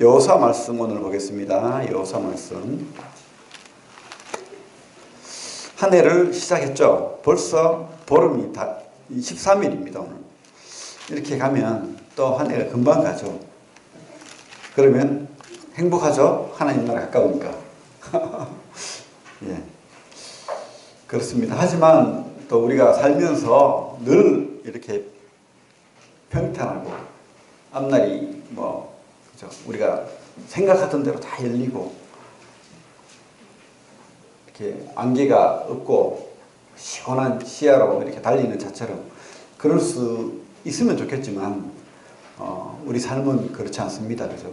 여호수아 말씀 오늘 보겠습니다. 여호수아 말씀. 한 해를 시작했죠. 벌써 보름이 다 23일입니다. 오늘. 이렇게 가면 또 한 해가 금방 가죠. 그러면 행복하죠. 하나님 나라 가까우니까. 예. 그렇습니다. 하지만 또 우리가 살면서 늘 이렇게 평탄하고 앞날이 그죠? 우리가 생각하던 대로 다 열리고 이렇게 안개가 없고 시원한 시야로 이렇게 달리는 자처럼 그럴 수 있으면 좋겠지만 우리 삶은 그렇지 않습니다. 그죠?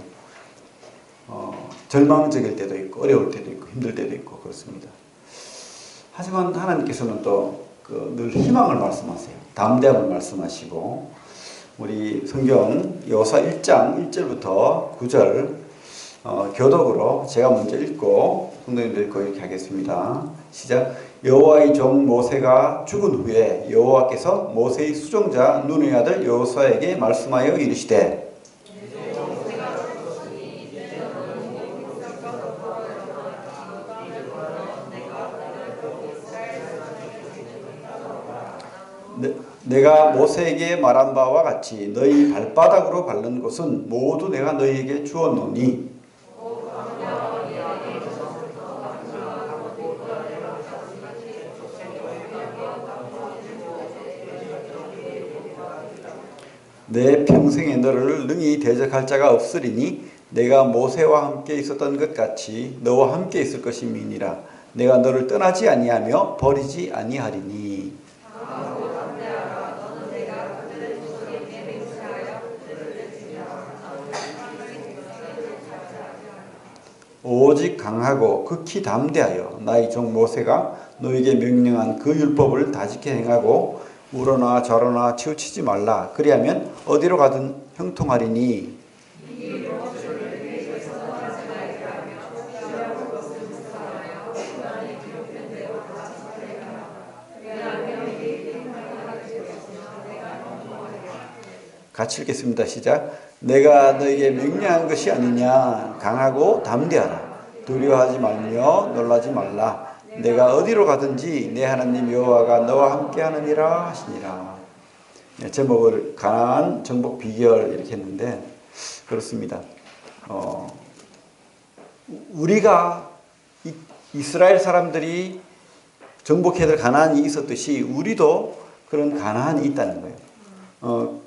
절망적일 때도 있고 어려울 때도 있고 힘들 때도 있고 그렇습니다. 하지만 하나님께서는 또 늘 희망을 말씀하세요. 담대함을 말씀하시고 우리 성경 여호수아 1장 1절부터 9절 교독으로 제가 먼저 읽고 성도님도 읽고 이렇게 하겠습니다. 시작. 여호와의 종 모세가 죽은 후에 여호와께서 모세의 수종자 눈의 아들 여호수아에게 말씀하여 이르시되 내가 모세에게 말한 바와 같이 너희 발바닥으로 밟는 곳은 모두 내가 너희에게 주었노니 내 평생에 너를 능히 대적할 자가 없으리니 내가 모세와 함께 있었던 것 같이 너와 함께 있을 것임이니라. 내가 너를 떠나지 아니하며 버리지 아니하리니. 오직 강하고 극히 담대하여 나의 종 모세가 너에게 명령한 그 율법을 다지켜 행하고 우러나 저러나 치우치지 말라. 그리하면 어디로 가든 형통하리니. 같이 읽겠습니다. 시작. 내가 너에게 명령한 것이 아니냐. 강하고 담대하라. 두려워하지 말며 놀라지 말라. 내가 어디로 가든지 내 하나님 여호와가 너와 함께 하느니라 하시니라. 제목을 가나안 정복 비결 이렇게 했는데 그렇습니다. 우리가 이스라엘 사람들이 정복해야 될 가나안이 있었듯이 우리도 그런 가나안이 있다는 거예요.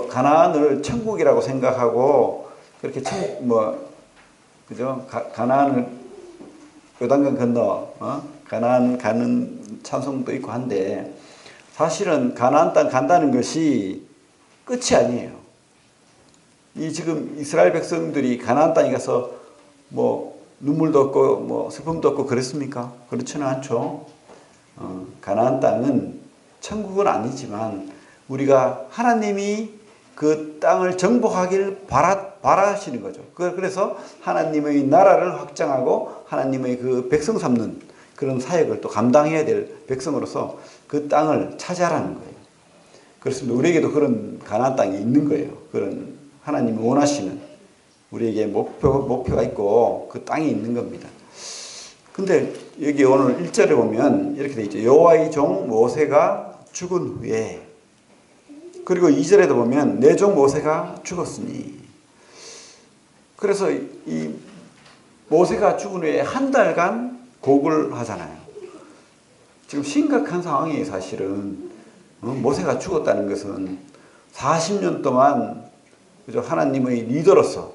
가나안을 천국이라고 생각하고 그렇게 그죠? 가나안을 요단강 건너 가나안 가는 찬송도 있고 한데 사실은 가나안 땅 간다는 것이 끝이 아니에요. 이 지금 이스라엘 백성들이 가나안 땅에 가서 눈물도 없고 슬픔도 없고 그랬습니까? 그렇지는 않죠. 가나안 땅은 천국은 아니지만 우리가 하나님이 그 땅을 정복하길 바라시는 거죠. 그래서 하나님의 나라를 확장하고 하나님의 그 백성 삼는 그런 사역을 또 감당해야 될 백성으로서 그 땅을 차지하라는 거예요. 그렇습니다. 우리에게도 그런 가나안 땅이 있는 거예요. 그런 하나님이 원하시는 우리에게 목표가 있고 그 땅이 있는 겁니다. 근데 여기 오늘 1절에 보면 이렇게 돼 있죠. 여호와의 종 모세가 죽은 후에 그리고 2절에도 보면 내 종 모세가 죽었으니. 그래서 이 모세가 죽은 후에 한 달간 곡을 하잖아요. 지금 심각한 상황이에요. 사실은 모세가 죽었다는 것은 40년 동안 그죠? 하나님의 리더로서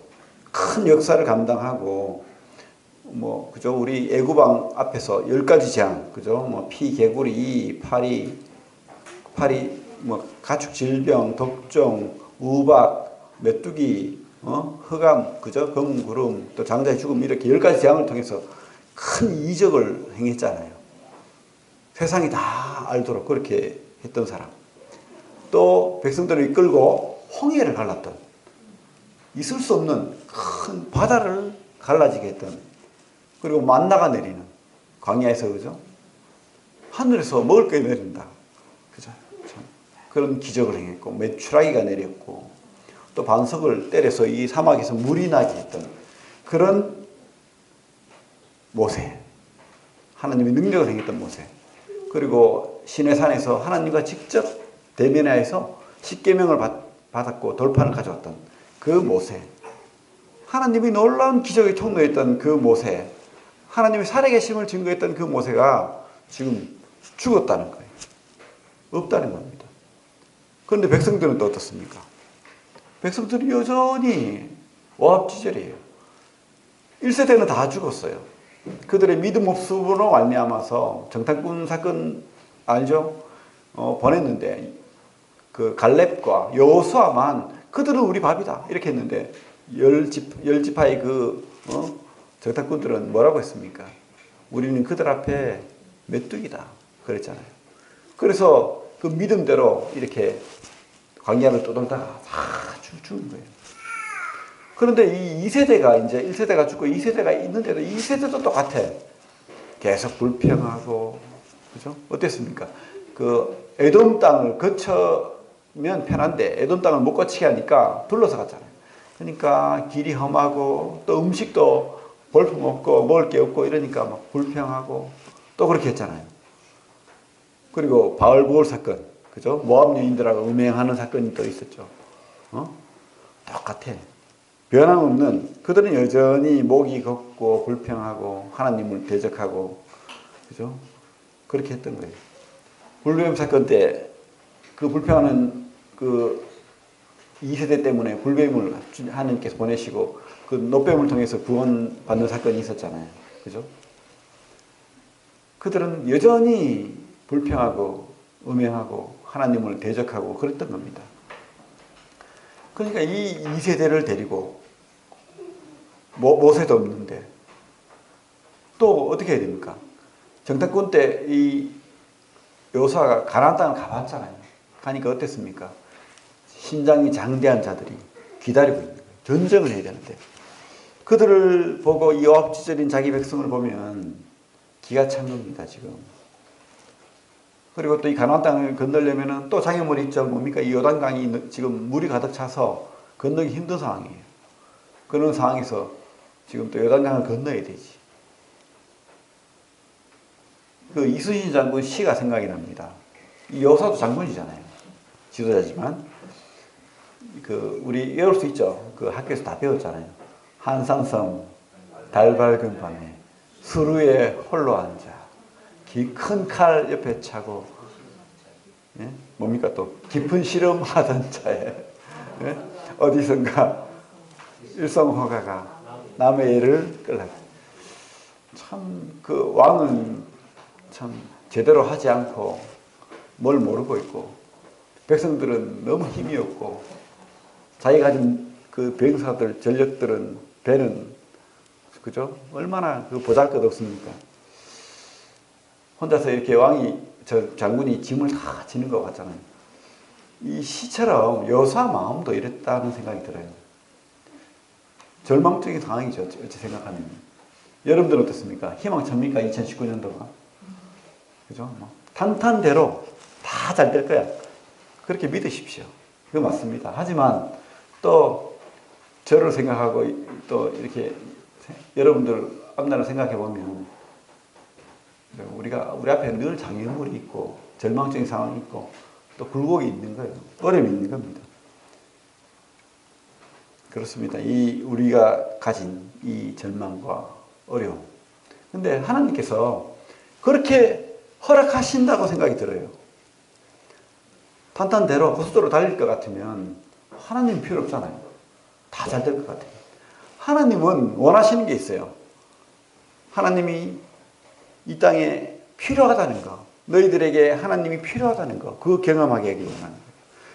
큰 역사를 감당하고 그죠? 우리 애굽왕 앞에서 10가지 재앙 그죠? 피, 개구리, 파리 가축 질병, 독종, 우박, 메뚜기, 흑암, 그죠? 검구름, 또 장자의 죽음 이렇게 10가지 재앙을 통해서 큰 이적을 행했잖아요. 세상이 다 알도록 그렇게 했던 사람. 또 백성들을 이끌고 홍해를 갈랐던 있을 수 없는 큰 바다를 갈라지게 했던 그리고 만나가 내리는 광야에서 그죠? 하늘에서 먹을 게 내린다. 그죠? 그런 기적을 행했고 메추라기가 내렸고 또 반석을 때려서 이 사막에서 물이 나게 했던 그런 모세. 하나님의 능력을 행했던 모세. 그리고 시내산에서 하나님과 직접 대면하여서 십계명을 받았고 돌판을 가져왔던 그 모세. 하나님이 놀라운 기적의 통로였던 그 모세. 하나님의 살아계심을 증거했던 그 모세가 지금 죽었다는 거예요. 없다는 겁니다. 그런데 백성들은 또 어떻습니까? 백성들은 여전히 오합지졸이에요. 1세대는 다 죽었어요. 그들의 믿음 없음으로 말미암아서 정탐꾼 사건 알죠? 보냈는데 그 갈렙과 여호수아만 그들은 우리 밥이다 이렇게 했는데 열 지파의 그 정탐꾼들은 뭐라고 했습니까? 우리는 그들 앞에 메뚜기다 그랬잖아요. 그래서 그 믿음대로 이렇게 광야를 떠돌다가 다 죽은 거예요. 그런데 이 2세대가 이제 1세대가 죽고 2세대가 있는데도 2세대도 똑같아. 계속 불평하고, 그죠? 어땠습니까? 그 에돔 땅을 거쳐면 편한데 에돔 땅을 못 거치게 하니까 둘러서 갔잖아요. 그러니까 길이 험하고 또 음식도 볼품 없고 먹을 게 없고 이러니까 막 불평하고 또 그렇게 했잖아요. 그리고 바알부올 사건, 그죠? 모압 여인들하고 음행하는 사건이 또 있었죠. 똑같아. 변함없는 그들은 여전히 목이 걷고 불평하고 하나님을 대적하고 그죠? 그렇게 했던 거예요. 불뱀 사건 때 그 불평하는 그 2세대 때문에 불뱀을 하나님께서 보내시고 그 노뱀을 통해서 구원받는 사건이 있었잖아요. 그죠? 그들은 여전히 불평하고 음행하고 하나님을 대적하고 그랬던 겁니다. 그러니까 이 2세대를 데리고 모세도 없는데 또 어떻게 해야 됩니까? 정탐꾼 때 이 여호수아가 가나안 땅을 가봤잖아요. 가니까 어땠습니까? 신장이 장대한 자들이 기다리고 있는 거예요. 전쟁을 해야 되는데 그들을 보고 이 오합지졸인 자기 백성을 보면 기가 찬 겁니다. 지금. 그리고 또 이 가나안 땅을 건너려면은 또 장애물이 있죠. 뭡니까? 이 요단강이 지금 물이 가득 차서 건너기 힘든 상황이에요. 그런 상황에서 지금 또 요단강을 건너야 되지. 그 이순신 장군 시가 생각이 납니다. 이 여호수아도 장군이잖아요. 지도자지만 그 우리 외울 수 있죠. 그 학교에서 다 배웠잖아요. 한산섬 달 밝은 밤에 수루에 홀로 앉아 큰 칼 옆에 차고 예? 뭡니까 또 깊은 실험하던 자에 예? 어디선가 일성호가가 남의 애를 끌라. 참 그 왕은 참 제대로 하지 않고 뭘 모르고 있고 백성들은 너무 힘이 없고 자기가 가진 그 병사들 전력들은 배는 그죠? 얼마나 그 보잘것없습니까? 혼자서 이렇게 왕이 저 장군이 짐을 다 지는 것 같잖아요. 이 시처럼 여호수아 마음도 이랬다는 생각이 들어요. 절망적인 상황이죠. 어찌 생각하면. 여러분들은 어떻습니까? 희망찹니까? 2019년도가. 그죠? 탄탄대로 다 잘 될 거야. 그렇게 믿으십시오. 그거 맞습니다. 하지만 또 저를 생각하고 또 이렇게 여러분들 앞날을 생각해 보면 우리 앞에 늘 장애물이 있고 절망적인 상황이 있고 또 굴곡이 있는 거예요. 어려움이 있는 겁니다. 그렇습니다. 우리가 가진 이 절망과 어려움. 근데 하나님께서 그렇게 허락하신다고 생각이 들어요. 탄탄대로 고속도로 달릴 것 같으면 하나님 필요 없잖아요. 다 잘 될 것 같아요. 하나님은 원하시는 게 있어요. 하나님이 이 땅에 필요하다는 거, 너희들에게 하나님이 필요하다는 거, 그거 경험하게 하길 원하는 거예요.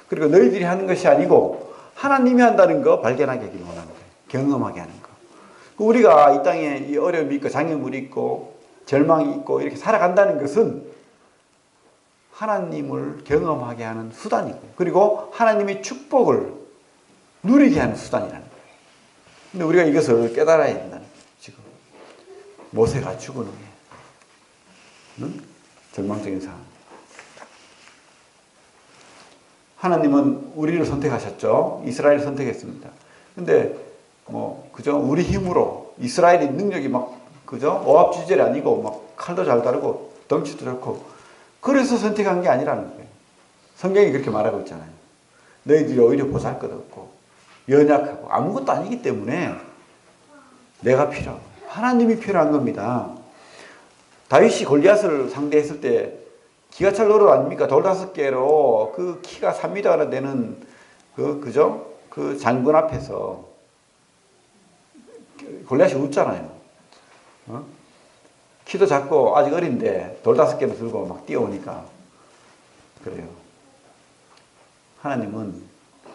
그리고 너희들이 하는 것이 아니고 하나님이 한다는 거 발견하게 하길 원하는 거예요. 경험하게 하는 거. 우리가 이 땅에 이 어려움이 있고 장애물이 있고 절망이 있고 이렇게 살아간다는 것은 하나님을 경험하게 하는 수단이고 그리고 하나님의 축복을 누리게 하는 수단이라는 거예요. 근데 우리가 이것을 깨달아야 된다는 거예요. 지금 모세가 죽은 후에 절망적인 상황. 하나님은 우리를 선택하셨죠. 이스라엘을 선택했습니다. 근데 그죠? 우리 힘으로 이스라엘의 능력이 그죠? 오합지졸이 아니고 칼도 잘 다루고 덩치도 좋고 그래서 선택한 게 아니라는 거예요. 성경이 그렇게 말하고 있잖아요. 너희들이 오히려 보잘것없고 연약하고 아무것도 아니기 때문에 내가 필요하고 하나님이 필요한 겁니다. 다윗이 골리앗을 상대했을 때 기가 찰 노릇 아닙니까? 돌 5개로 그 키가 3m나 되는 그죠? 그 장군 앞에서 골리앗이 웃잖아요. 키도 작고 아직 어린데 돌 5개를 들고 뛰어오니까 그래요. 하나님은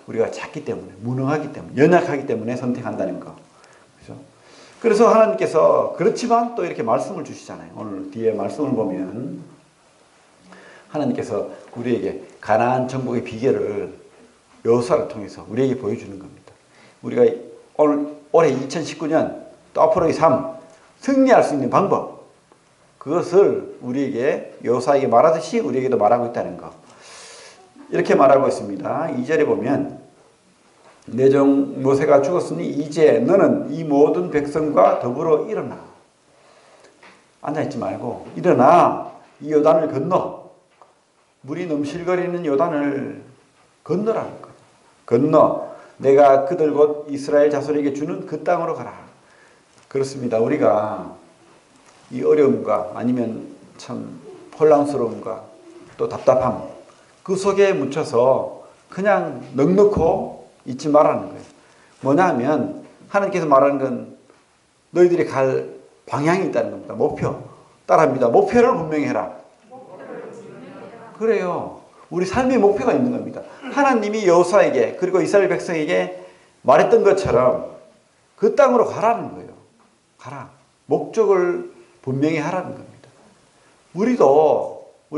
우리가 작기 때문에, 무능하기 때문에, 연약하기 때문에 선택한다는 거. 그죠? 그래서 하나님께서 그렇지만 또 이렇게 말씀을 주시잖아요. 오늘 뒤에 말씀을 보면 하나님께서 우리에게 가나안 정복의 비결을 여호수아를 통해서 우리에게 보여주는 겁니다. 우리가 올해 2019년 또 앞으로의 삶 승리할 수 있는 방법, 그것을 우리에게 여호수아에게 말하듯이 우리에게도 말하고 있다는 것. 이렇게 말하고 있습니다. 2절에 보면 내 종 모세가 죽었으니 이제 너는 이 모든 백성과 더불어 일어나. 앉아있지 말고 일어나 이 요단을 건너. 물이 넘실거리는 요단을 건너라는 거예요. 건너 내가 그들 곧 이스라엘 자손에게 주는 그 땅으로 가라. 그렇습니다. 우리가 이 어려움과 아니면 참 혼란스러움과 또 답답함 그 속에 묻혀서 그냥 넉넉고 있지 말라는 거예요. 뭐냐 하면 하나님께서 말하는 건 너희들이 갈 방향이 있다는 겁니다. 목표. 따라합니다. 목표를 분명히 해라. 그래요. 우리 삶의 목표가 있는 겁니다. 하나님이 여호수아에게 그리고 이스라엘 백성에게 말했던 것처럼 그 땅으로 가라는 거예요. 가라. 목적을 분명히 하라는 겁니다. 우리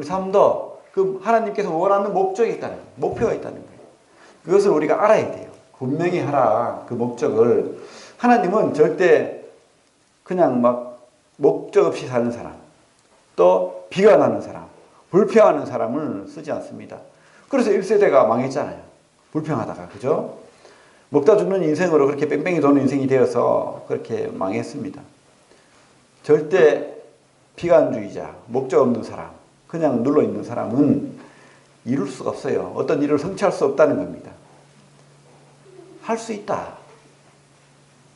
삶도 그 하나님께서 원하는 목적이 있다는 거예요. 목표가 있다는 거예요. 그것을 우리가 알아야 돼요. 분명히 하라. 그 목적을. 하나님은 절대 그냥 목적 없이 사는 사람, 또 비관하는 사람, 불평하는 사람을 쓰지 않습니다. 그래서 1세대가 망했잖아요. 불평하다가. 그죠? 먹다 죽는 인생으로 그렇게 뺑뺑이 도는 인생이 되어서 그렇게 망했습니다. 절대 비관주의자, 목적 없는 사람, 그냥 눌러있는 사람은 이룰 수가 없어요. 어떤 일을 성취할 수 없다는 겁니다. 할 수 있다.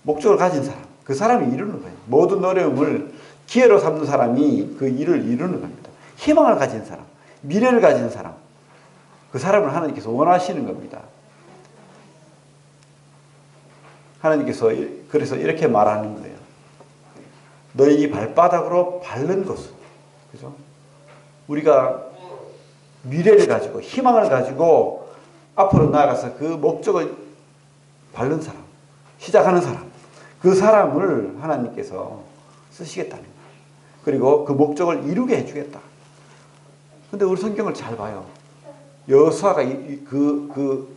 목적을 가진 사람, 그 사람이 이루는 거예요. 모든 어려움을 기회로 삼는 사람이 그 일을 이루는 겁니다. 희망을 가진 사람, 미래를 가진 사람, 그 사람을 하나님께서 원하시는 겁니다. 하나님께서 그래서 이렇게 말하는 거예요. 너희 발바닥으로 밟는 것은, 그죠? 우리가 미래를 가지고 희망을 가지고 앞으로 나아가서 그 목적을 밟는 사람, 시작하는 사람, 그 사람을 하나님께서 쓰시겠다는 거예요. 그리고 그 목적을 이루게 해주겠다. 근데 우리 성경을 잘 봐요. 여호수아가 그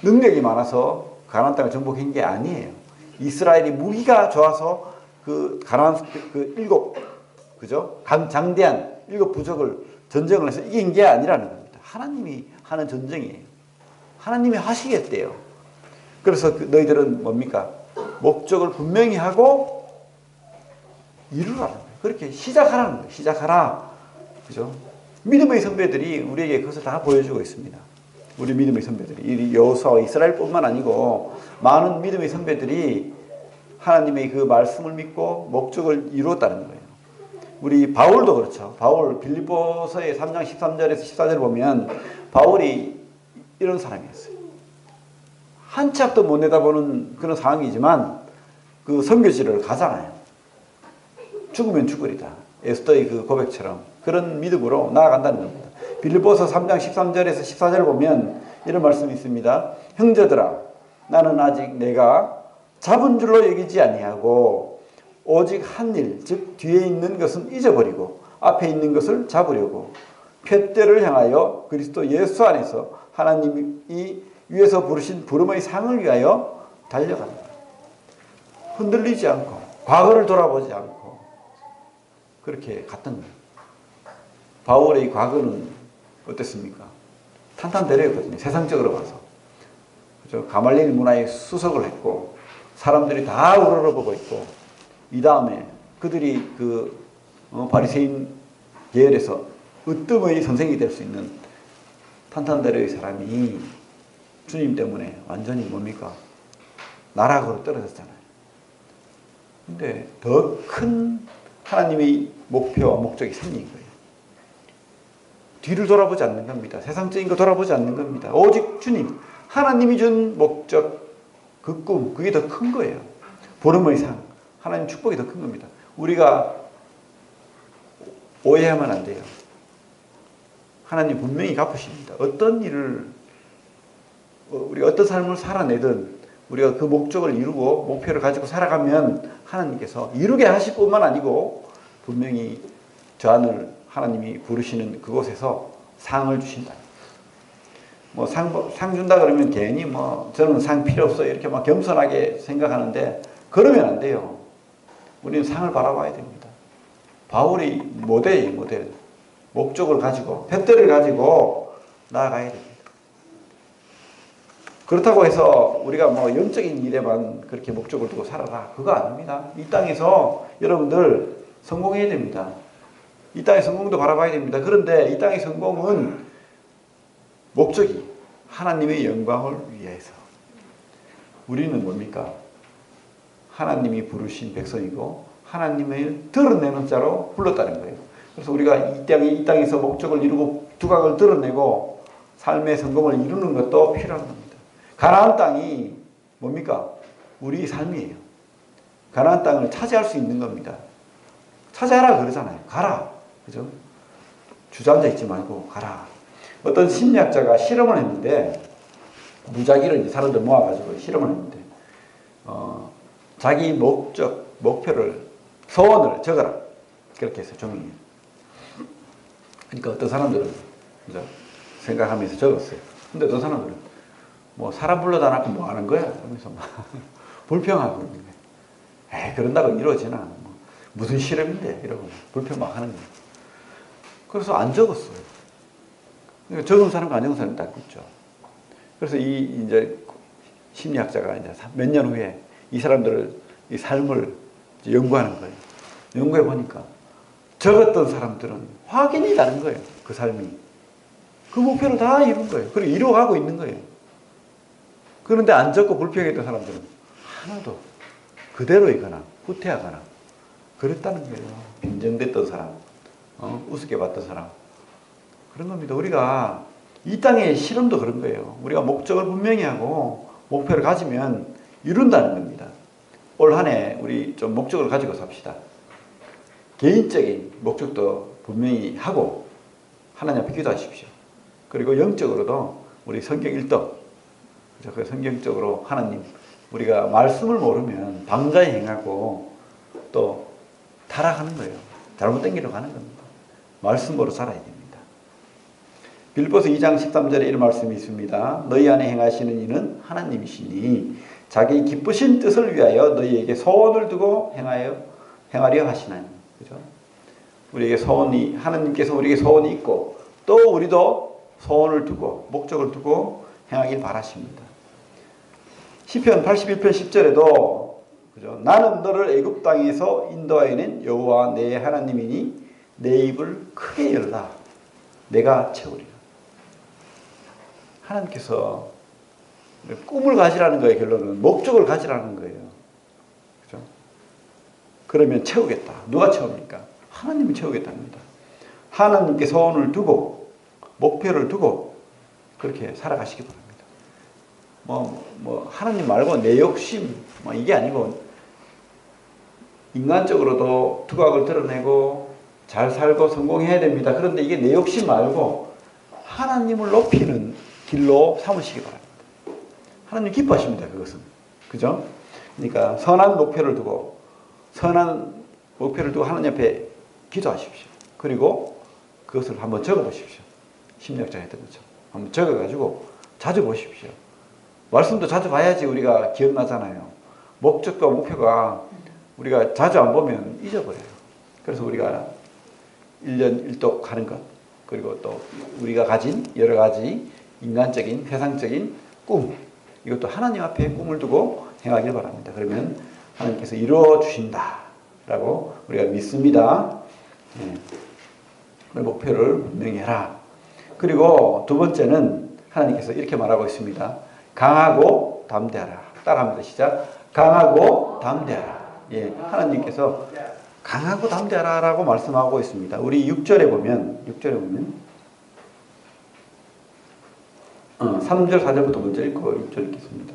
능력이 많아서 가나안 땅을 정복한 게 아니에요. 이스라엘이 무기가 좋아서 그 가나안 그 7, 그죠? 장대한 7 부족을 전쟁을 해서 이긴 게 아니라는 겁니다. 하나님이 하는 전쟁이에요. 하나님이 하시겠대요. 그래서 너희들은 뭡니까? 목적을 분명히 하고 이루라는 거예요. 그렇게 시작하라는 거예요. 시작하라. 그죠? 믿음의 선배들이 우리에게 그것을 다 보여주고 있습니다. 우리 믿음의 선배들이. 이 여호수아와 이스라엘뿐만 아니고 많은 믿음의 선배들이 하나님의 그 말씀을 믿고 목적을 이루었다는 거예요. 우리 바울도 그렇죠. 바울 빌립보서의 3장 13절에서 14절 보면 바울이 이런 사람이었어요. 한 치 앞도 못 내다보는 그런 상황이지만 그 선교지를 가잖아요. 죽으면 죽으리다. 에스더의 그 고백처럼 그런 믿음으로 나아간다는 겁니다. 빌립보서 3장 13절에서 14절 보면 이런 말씀이 있습니다. 형제들아, 나는 아직 내가 잡은 줄로 여기지 아니하고 오직 한 일, 즉 뒤에 있는 것은 잊어버리고 앞에 있는 것을 잡으려고 푯대를 향하여 그리스도 예수 안에서 하나님이 위에서 부르신 부름의 상을 위하여 달려간다. 흔들리지 않고 과거를 돌아보지 않고 그렇게 갔던 거예요. 바울의 과거는 어땠습니까? 탄탄대로였거든요. 세상적으로 봐서. 그죠? 가말리엘 문화의 수석을 했고 사람들이 다 우러러보고 있고 이 다음에 그들이 바리새인 계열에서 으뜸의 선생이 될 수 있는 탄탄대로의 사람이 주님 때문에 완전히 뭡니까? 나락으로 떨어졌잖아요. 근데 더 큰 하나님의 목표와 목적이 생긴 거예요. 뒤를 돌아보지 않는 겁니다. 세상적인 거 돌아보지 않는 겁니다. 오직 주님, 하나님이 준 목적, 그 꿈, 그게 더 큰 거예요. 보름의 상, 하나님 축복이 더 큰 겁니다. 우리가 오해하면 안 돼요. 하나님 분명히 갚으십니다. 어떤 일을, 우리가 어떤 삶을 살아내든 우리가 그 목적을 이루고 목표를 가지고 살아가면 하나님께서 이루게 하실 뿐만 아니고 분명히 저 하늘 하나님이 부르시는 그곳에서 상을 주신다. 뭐 상 준다 그러면 괜히 저는 상 필요 없어요. 이렇게 막 겸손하게 생각하는데 그러면 안 돼요. 우리는 상을 바라봐야 됩니다. 바울이 모델. 목적을 가지고, 뱃대를 가지고 나아가야 됩니다. 그렇다고 해서 우리가 영적인 일에만 그렇게 목적을 두고 살아라. 그거 아닙니다. 이 땅에서 여러분들 성공해야 됩니다. 이 땅의 성공도 바라봐야 됩니다. 그런데 이 땅의 성공은 목적이 하나님의 영광을 위해서. 우리는 뭡니까? 하나님이 부르신 백성이고 하나님을 드러내는 자로 불렀다는 거예요. 그래서 우리가 이 땅에서 목적을 이루고 두각을 드러내고 삶의 성공을 이루는 것도 필요한 겁니다. 가나안 땅이 뭡니까? 우리 삶이에요. 가나안 땅을 차지할 수 있는 겁니다. 차지하라 그러잖아요. 가라. 그죠? 주저앉아 있지 말고 가라. 어떤 심리학자가 실험을 했는데 무작위를 사람들 모아가지고 실험을 했는데 자기 목표를 소원을 적어라. 그렇게 해서 종이에. 그러니까 어떤 사람들은 그죠? 생각하면서 적었어요. 근데 어떤 사람들은 사람 불러다 놓고 뭐 하는 거야? 하면서 막 불평하고 그러는 거예요. 에이, 그런다고 이루어지나? 무슨 실험인데? 이러고 불평 막 하는 거예요. 그래서 안 적었어요. 적은 사람과 안 적은 사람이 딱 있죠. 그래서 이제 심리학자가 이제 몇 년 후에 이 사람들을, 이 삶을 연구하는 거예요. 연구해 보니까 적었던 사람들은 확연히 다른 거예요. 그 삶이. 그 목표를 다 이룬 거예요. 그리고 이루어가고 있는 거예요. 그런데 안 적고 불평했던 사람들은 하나도 그대로이거나 후퇴하거나 그랬다는 거예요. 빈정댔던 사람, 우습게 봤던 사람. 그런 겁니다. 우리가 이 땅의 실험도 그런 거예요. 우리가 목적을 분명히 하고 목표를 가지면 이룬다는 겁니다. 올 한 해 우리 좀 목적을 가지고 삽시다. 개인적인 목적도 분명히 하고 하나님 앞에 기도하십시오. 그리고 영적으로도 우리 성경 읽도 그 성경적으로 하나님 우리가 말씀을 모르면 방자에 행하고 또 타락하는 거예요. 잘못된 길로 가는 겁니다. 말씀으로 살아야 됩니다. 빌립보서 2장 13절에 이런 말씀이 있습니다. 너희 안에 행하시는 이는 하나님이시니 자기 기쁘신 뜻을 위하여 너희에게 소원을 두고 행하려 하시나니. 그죠? 우리에게 소원이, 하나님께서 우리에게 소원이 있고 또 우리도 소원을 두고 목적을 두고 행하길 바라십니다. 시편 81편 10절에도 그죠? 나는 너를 애굽 땅에서 인도하여낸 여호와 내 하나님이니 내 입을 크게 열라 내가 채우리라. 하나님께서 꿈을 가지라는 거예요. 결론은 목적을 가지라는 거예요. 그죠? 그러면 채우겠다. 누가 채웁니까? 하나님이 채우겠답니다. 하나님께 소원을 두고 목표를 두고 그렇게 살아가시기 바랍니다. 하나님 말고 내 욕심 이게 아니고 인간적으로도 두각을 드러내고 잘 살고 성공해야 됩니다. 그런데 이게 내 욕심 말고 하나님을 높이는 길로 삼으시기 바랍니다. 하나님 기뻐하십니다. 그것은. 그죠? 그러니까 선한 목표를 두고 하나님 앞에 기도하십시오. 그리고 그것을 한번 적어보십시오. 심리학자가 했던 것처럼 한번 적어가지고 자주 보십시오. 말씀도 자주 봐야지 우리가 기억나잖아요. 목적과 목표가 우리가 자주 안 보면 잊어버려요. 그래서 우리가 1년 1독 하는 것, 그리고 또 우리가 가진 여러 가지 인간적인 세상적인 꿈, 이것도 하나님 앞에 꿈을 두고 행하길 바랍니다. 그러면 하나님께서 이루어 주신다라고 우리가 믿습니다. 예. 목표를 분명히 해라. 그리고 두 번째는 하나님께서 이렇게 말하고 있습니다. 강하고 담대하라. 따라합니다. 시작. 강하고 담대하라. 예, 하나님께서 강하고 담대하라라고 말씀하고 있습니다. 우리 6절에 보면 3절 4절부터 먼저 읽고 6절 읽겠습니다.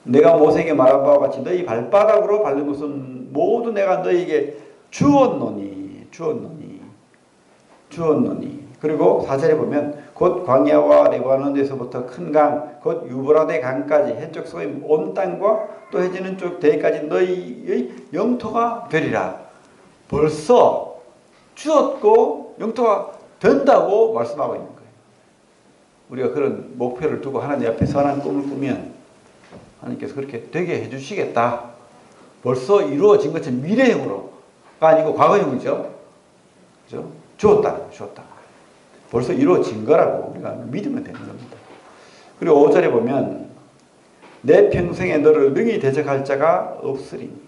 내가 모세에게 말한 바와 같이 너희 발바닥으로 밟는 것은 모두 내가 너희에게 주었노니. 그리고 4절에 보면 곧 광야와 레바논에서부터 큰 강, 곧 유브라데 강까지 해쪽 소의 온 땅과 또 해지는 쪽 대까지 너희의 영토가 되리라. 벌써 주었고 영토가 된다고 말씀하고 있는 거예요. 우리가 그런 목표를 두고 하나님 앞에 선한 꿈을 꾸면 하나님께서 그렇게 되게 해주시겠다. 벌써 이루어진 것처럼 미래형으로가 아니고 과거형이죠. 그죠? 주었다. 벌써 이루어진 거라고 우리가 믿으면 되는 겁니다. 그리고 5절에 보면 내 평생에 너를 능히 대적할 자가 없으리니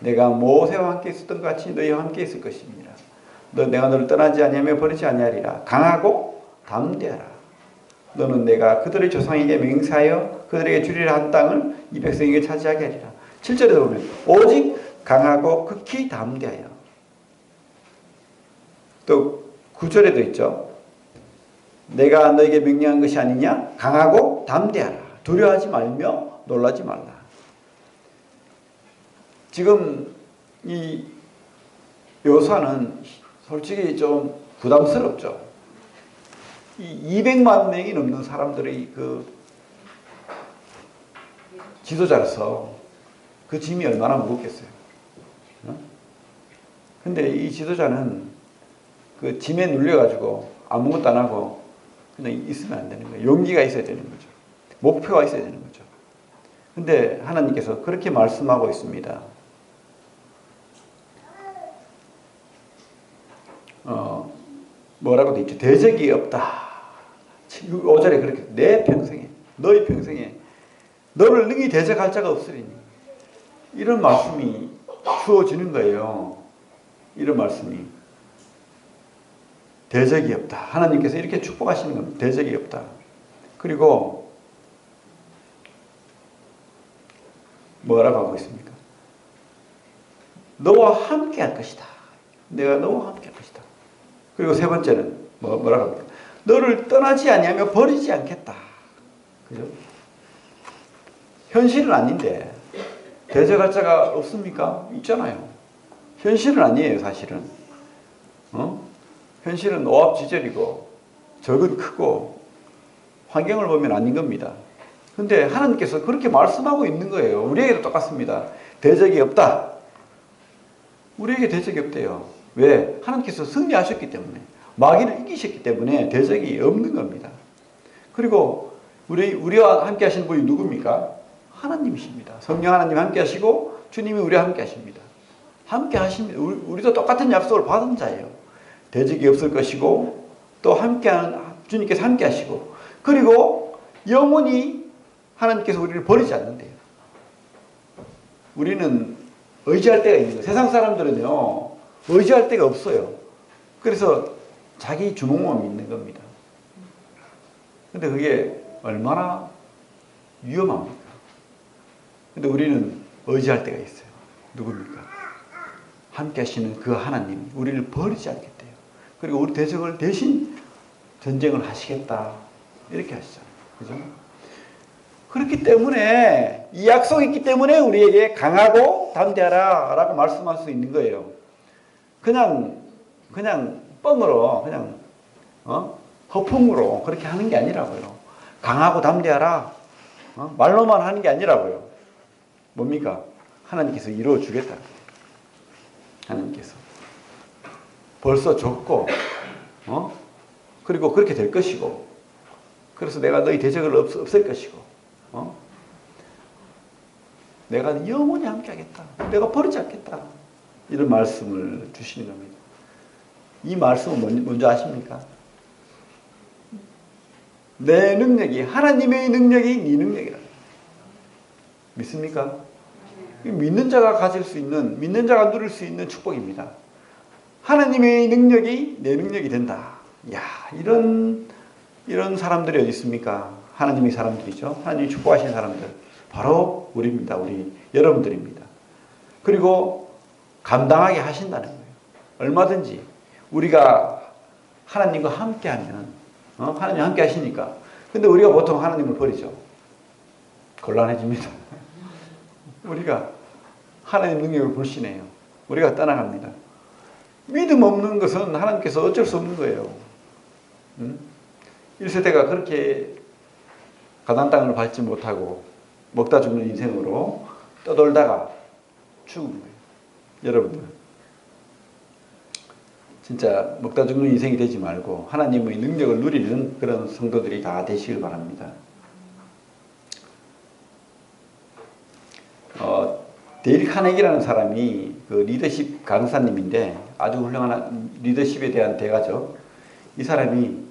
내가 모세와 함께 있었던 것 같이 너희와 함께 있을 것입니다. 내가 너를 떠나지 아니하며 버리지 아니하리라. 강하고 담대하라. 너는 내가 그들의 조상에게 맹세하여 그들에게 주리라 한 땅을 이 백성에게 차지하게 하리라. 7절에 보면 오직 강하고 극히 담대하여. 또 9절에도 있죠. 내가 너에게 명령한 것이 아니냐? 강하고 담대하라. 두려워하지 말며 놀라지 말라. 지금 이 요사는 솔직히 좀 부담스럽죠. 이 200만 명이 넘는 사람들의 그 지도자로서 그 짐이 얼마나 무겁겠어요. 근데 이 지도자는 그 짐에 눌려가지고 아무것도 안 하고 그냥 있으면 안 되는 거예요. 용기가 있어야 되는 거죠. 목표가 있어야 되는 거죠. 근데 하나님께서 그렇게 말씀하고 있습니다. 뭐라고 돼 있죠? 대적이 없다. 5절에 그렇게 내 평생에 너희 평생에 너를 능히 대적할 자가 없으리니 이런 말씀이 주어지는 거예요. 이런 말씀이 대적이 없다. 하나님께서 이렇게 축복하시는 겁니다. 대적이 없다. 그리고 뭐라고 하고 있습니까? 너와 함께 할 것이다. 내가 너와 함께 할 것이다. 그리고 세 번째는 뭐라고 합니까? 너를 떠나지 아니하며 버리지 않겠다. 그죠? 현실은 아닌데 대적할 자가 없습니까? 있잖아요. 현실은 아니에요, 사실은. 현실은 오합지졸이고 적은 크고 환경을 보면 아닌 겁니다. 근데 하나님께서 그렇게 말씀하고 있는 거예요. 우리에게도 똑같습니다. 대적이 없다. 우리에게 대적이 없대요. 왜? 하나님께서 승리하셨기 때문에, 마귀를 이기셨기 때문에 대적이 없는 겁니다. 그리고 우리와 함께 하시는 분이 누굽니까? 하나님이십니다. 성령 하나님 함께 하시고 주님이 우리와 함께 하십니다. 함께 하십니다. 우리도 똑같은 약속을 받은 자예요. 대적이 없을 것이고 또 함께하는 주님께서 함께 하시고 그리고 영원히 하나님께서 우리를 버리지 않는데요. 우리는 의지할 때가 있는 거예요. 세상 사람들은요 의지할 데가 없어요. 그래서 자기 주먹만 믿는 겁니다. 근데 그게 얼마나 위험합니까? 근데 우리는 의지할 데가 있어요. 누굽니까? 함께 하시는 그 하나님이 우리를 버리지 않겠대요. 그리고 우리 대적을 대신 전쟁을 하시겠다. 이렇게 하시잖아요. 그죠? 그렇기 때문에 이 약속이 있기 때문에 우리에게 강하고 담대하라 라고 말씀할 수 있는 거예요. 그냥 뻥으로 그냥 허풍으로 그렇게 하는 게 아니라고요. 강하고 담대하라 말로만 하는 게 아니라고요. 뭡니까? 하나님께서 이루어 주겠다. 하나님께서 벌써 줬고 그리고 그렇게 될 것이고 그래서 내가 너희 대적을 없앨 것이고 내가 영원히 함께 하겠다. 내가 버리지 않겠다. 이런 말씀을 주시는 겁니다. 이 말씀은 뭔지 아십니까? 내 능력이, 하나님의 능력이 네 능력이라. 믿습니까? 믿는 자가 가질 수 있는, 믿는 자가 누릴 수 있는 축복입니다. 하나님의 능력이 내 능력이 된다. 야, 이런 사람들이 어디 있습니까? 하나님의 사람들이죠. 하나님이 축복하신 사람들. 바로 우리입니다. 우리 여러분들입니다. 그리고 감당하게 하신다는 거예요. 얼마든지 우리가 하나님과 함께하면, 하나님 함께 하시니까. 근데 우리가 보통 하나님을 버리죠. 곤란해집니다. 우리가 하나님 능력을 불신해요. 우리가 떠나갑니다. 믿음 없는 것은 하나님께서 어쩔 수 없는 거예요. 1세대가 그렇게 가나안 땅을 밟지 못하고 먹다 죽는 인생으로 떠돌다가 죽은 거예요. 여러분들 진짜 먹다 죽는 인생이 되지 말고 하나님의 능력을 누리는 그런 성도들이 다 되시길 바랍니다. 데일 카네기라는 사람이 그 리더십 강사님인데 아주 훌륭한 리더십에 대한 대가죠. 이 사람이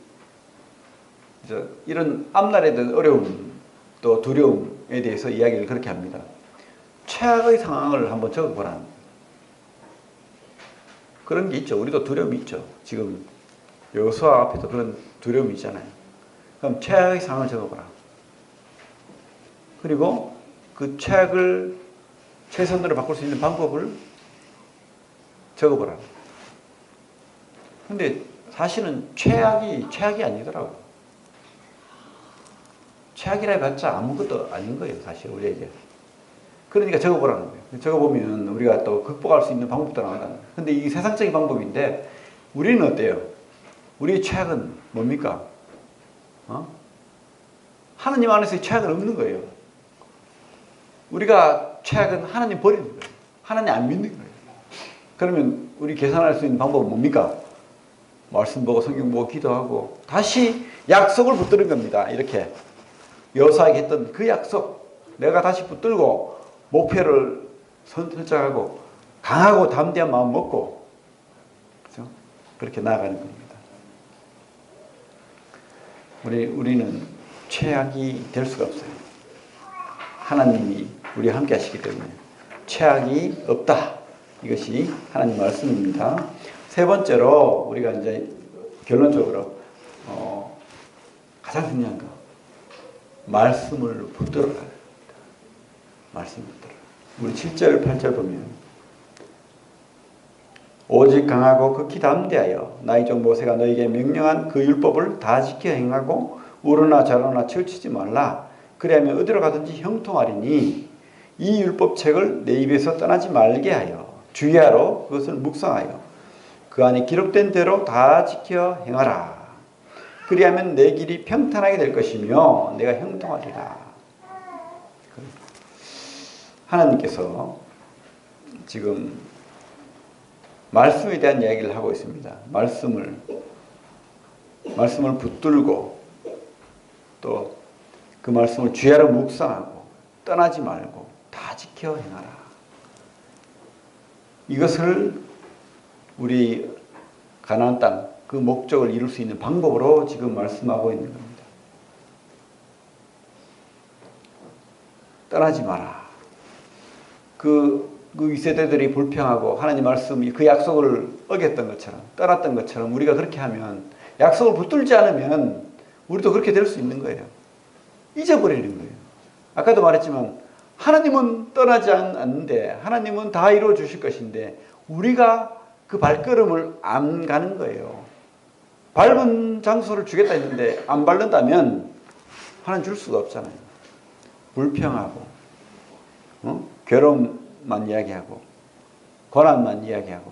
이런 앞날에 대한 어려움 또 두려움에 대해서 이야기를 그렇게 합니다. 최악의 상황을 한번 적어보라. 그런 게 있죠. 우리도 두려움이 있죠. 지금 여호수아 앞에도 그런 두려움이 있잖아요. 그럼 최악의 상황을 적어보라. 그리고 그 최악을 최선으로 바꿀 수 있는 방법을 적어보라. 근데 사실은 최악이 아니더라고요. 최악이라 해봤자 아무것도 아닌 거예요. 사실 우리에게. 그러니까 적어보라는 거예요. 적어보면 우리가 또 극복할 수 있는 방법도 나온다는 거예요. 근데 이게 세상적인 방법인데 우리는 어때요? 우리의 최악은 뭡니까? 하나님 안에서의 최악은 없는 거예요. 우리가 최악은 하나님 버리는 거예요. 하나님 안 믿는 거예요. 그러면 우리 계산할 수 있는 방법은 뭡니까? 말씀 보고 성경 보고 기도하고 다시 약속을 붙드는 겁니다. 이렇게 여호수아에게 했던 그 약속 내가 다시 붙들고 목표를 설정하고 강하고 담대한 마음 먹고 그렇죠? 그렇게 나아가는 겁니다. 우리는 최악이 될 수가 없어요. 하나님이 우리와 함께 하시기 때문에 최악이 없다. 이것이 하나님 말씀입니다. 세 번째로 우리가 이제 결론적으로 가장 중요한 거 말씀을 붙들어라. 말씀을 붙들어. 우리 7절 8절 보면 오직 강하고 극히 담대하여 나의 종 모세가 너에게 명령한 그 율법을 다 지켜 행하고 우러나 좌로나 치우치지 말라. 그리하면 어디로 가든지 형통하리니 이 율법책을 내 입에서 떠나지 말게 하여 주의하러 그것을 묵상하여 그 안에 기록된 대로 다 지켜 행하라. 그리하면 내 길이 평탄하게 될 것이며 내가 형통하리라. 하나님께서 지금 말씀에 대한 이야기를 하고 있습니다. 말씀을 붙들고 또 그 말씀을 주야로 묵상하고 떠나지 말고 다 지켜 행하라. 이것을 우리 가나안 땅 그 목적을 이룰 수 있는 방법으로 지금 말씀하고 있는 겁니다. 떠나지 마라. 그 2세대들이 불평하고 하나님 말씀 그 약속을 어겼던 것처럼 떠났던 것처럼 우리가 그렇게 하면 약속을 붙들지 않으면 우리도 그렇게 될 수 있는 거예요. 잊어버리는 거예요. 아까도 말했지만 하나님은 떠나지 않는데 하나님은 다 이루어 주실 것인데 우리가 그 발걸음을 안 가는 거예요. 밟은 장소를 주겠다 했는데 안 밟는다면 하나님 줄 수가 없잖아요. 불평하고 괴로움만 이야기하고 고난만 이야기하고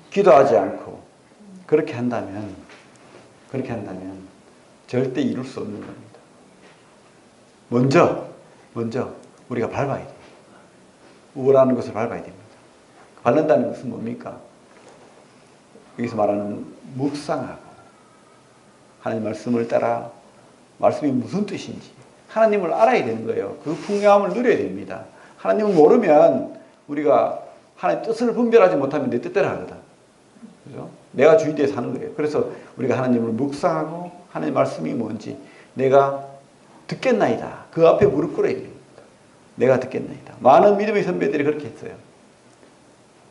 기도하지 않고 그렇게 한다면 절대 이룰 수 없는 겁니다. 먼저 우리가 밟아야 돼요. 우월하는 것을 밟아야 됩니다. 밟는다는 것은 뭡니까? 여기서 말하는 묵상하고 하나님 말씀을 따라 말씀이 무슨 뜻인지 하나님을 알아야 되는 거예요. 그 풍요함을 누려야 됩니다. 하나님을 모르면 우리가 하나님 뜻을 분별하지 못하면 내 뜻대로 하거든. 그죠? 내가 주인되어 사는 거예요. 그래서 우리가 하나님을 묵상하고 하나님 말씀이 뭔지 내가 듣겠나이다. 그 앞에 무릎 꿇어야 됩니다. 내가 듣겠나이다. 많은 믿음의 선배들이 그렇게 했어요.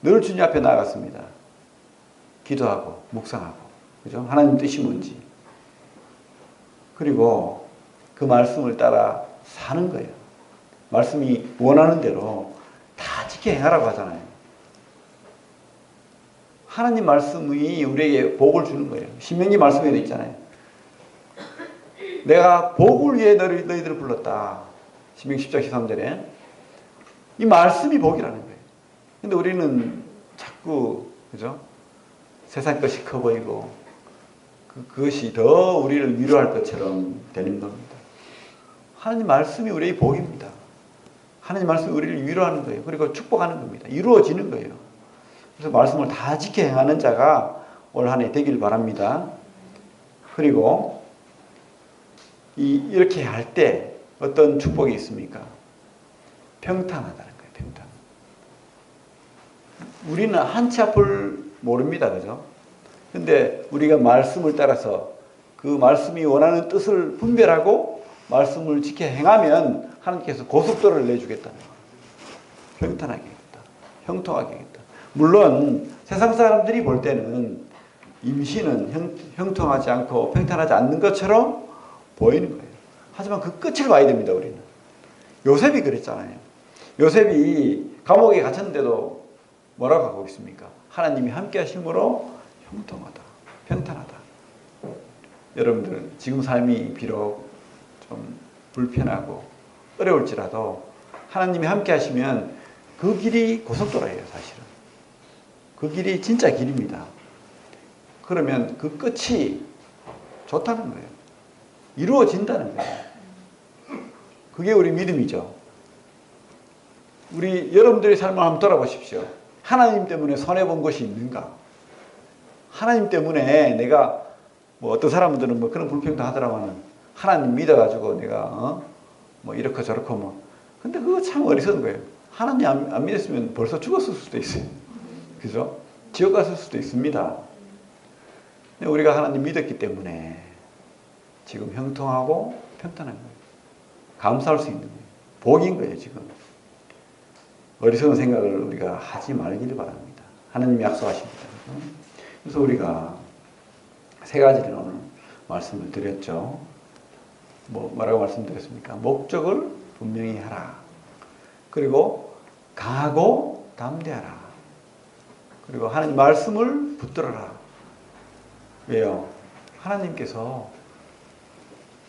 늘 주님 앞에 나아갔습니다. 기도하고 묵상하고, 그죠? 하나님 뜻이 뭔지. 그리고 그 말씀을 따라 사는 거예요. 말씀이 원하는 대로 다 지켜 행하라고 하잖아요. 하나님 말씀이 우리에게 복을 주는 거예요. 신명기 말씀에도 있잖아요. 내가 복을 위해 너희들을 불렀다. 신명기 10장 13절에. 이 말씀이 복이라는 거예요. 근데 우리는 자꾸, 그죠? 세상 것이 커 보이고, 그것이 더 우리를 위로할 것처럼 되는 겁니다. 하나님 말씀이 우리의 복입니다. 하나님 말씀이 우리를 위로하는 거예요. 그리고 축복하는 겁니다. 이루어지는 거예요. 그래서 말씀을 다 지켜 행하는 자가 올 한 해 되길 바랍니다. 그리고 이렇게 할 때 어떤 축복이 있습니까? 평탄하다는 거예요. 평탄. 우리는 한치 앞을 모릅니다. 그죠? 근데 우리가 말씀을 따라서 그 말씀이 원하는 뜻을 분별하고 말씀을 지켜 행하면 하나님께서 고속도로를 내주겠다는 거예요. 평탄하게 하겠다. 형통하게 하겠다. 물론 세상 사람들이 볼 때는 임신은 형통하지 않고 평탄하지 않는 것처럼 보이는 거예요. 하지만 그 끝을 봐야 됩니다. 우리는. 요셉이 그랬잖아요. 요셉이 감옥에 갇혔는데도 뭐라고 하고 있습니까? 하나님이 함께 하심으로 형통하다. 평탄하다. 여러분들 지금 삶이 비록 좀 불편하고 어려울지라도 하나님이 함께 하시면 그 길이 고속도로예요. 사실은. 그 길이 진짜 길입니다. 그러면 그 끝이 좋다는 거예요. 이루어진다는 거예요. 그게 우리 믿음이죠. 우리 여러분들의 삶을 한번 돌아보십시오. 하나님 때문에 손해본 것이 있는가? 하나님 때문에 내가 뭐 어떤 사람들은 뭐 그런 불평도 하더라고는 하나님 믿어가지고 내가 뭐 이렇고 저렇고 뭐 근데 그거 참 어리석은 거예요. 하나님 안 믿었으면 벌써 죽었을 수도 있어요. 그죠? 지옥 갔을 수도 있습니다. 근데 우리가 하나님 믿었기 때문에 지금 형통하고 평탄한 거예요. 감사할 수 있는 거예요. 복인 거예요, 지금. 어리석은 생각을 우리가 하지 말기를 바랍니다. 하나님이 약속하십니다. 그래서 우리가 세 가지를 오늘 말씀을 드렸죠. 뭐라고 말씀드렸습니까? 목적을 분명히 하라. 그리고 강하고 담대하라. 그리고 하나님 말씀을 붙들어라. 왜요? 하나님께서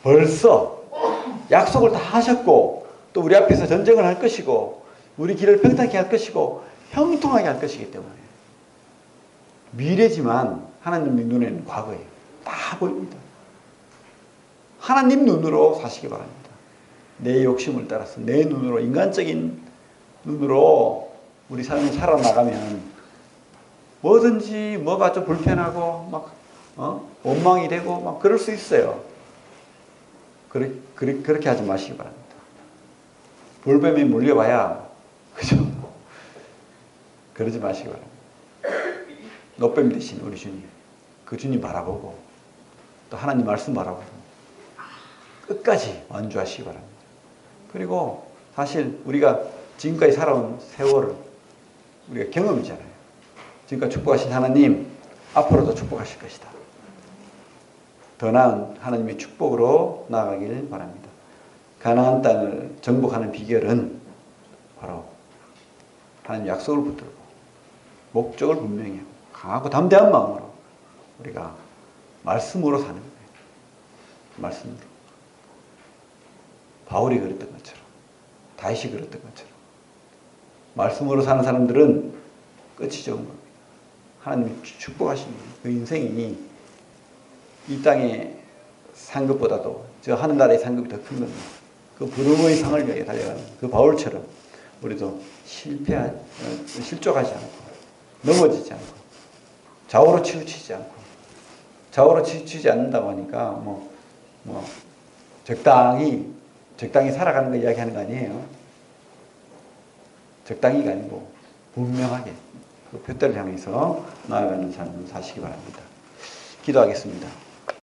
벌써 약속을 다 하셨고 또 우리 앞에서 전쟁을 할 것이고 우리 길을 평탄하게 할 것이고 형통하게 할 것이기 때문에 미래지만 하나님 눈에는 과거예요. 다 보입니다. 하나님 눈으로 사시기 바랍니다. 내 욕심을 따라서 내 눈으로 인간적인 눈으로 우리 삶을 살아나가면 뭐든지 뭐가 좀 불편하고 막 원망이 되고 막 그럴 수 있어요. 그렇게 하지 마시기 바랍니다. 볼뱀에 물려봐야 그죠? 그러지 마시기 바랍니다. 노뱀 대신 우리 주님 그 주님 바라보고 또 하나님 말씀 바라보고 끝까지 완주하시기 바랍니다. 그리고 사실 우리가 지금까지 살아온 세월을 우리가 경험이잖아요. 지금까지 축복하신 하나님 앞으로도 축복하실 것이다. 더 나은 하나님의 축복으로 나아가길 바랍니다. 가나안 땅을 정복하는 비결은 바로 하나님 약속을 붙들고 목적을 분명히 하고 강하고 담대한 마음으로 우리가 말씀으로 사는 거예요. 말씀으로. 바울이 그랬던 것처럼 다윗이 그랬던 것처럼 말씀으로 사는 사람들은 끝이 좋은 겁니다. 하나님이 축복하시는 그 인생이 이 땅에 산 것보다도 저 하늘나라의 상급이 더 큰 겁니다. 그 부름의 상을 위해 달려가는 그 바울처럼 우리도 실족하지 않고 넘어지지 않고 좌우로 치우치지 않고 좌우로 치우치지 않는다고 하니까 적당히 살아가는 거 이야기하는 거 아니에요. 적당히가 아니고 분명하게 그 표대를 향해서 나아가는 삶을 사시기 바랍니다. 기도하겠습니다.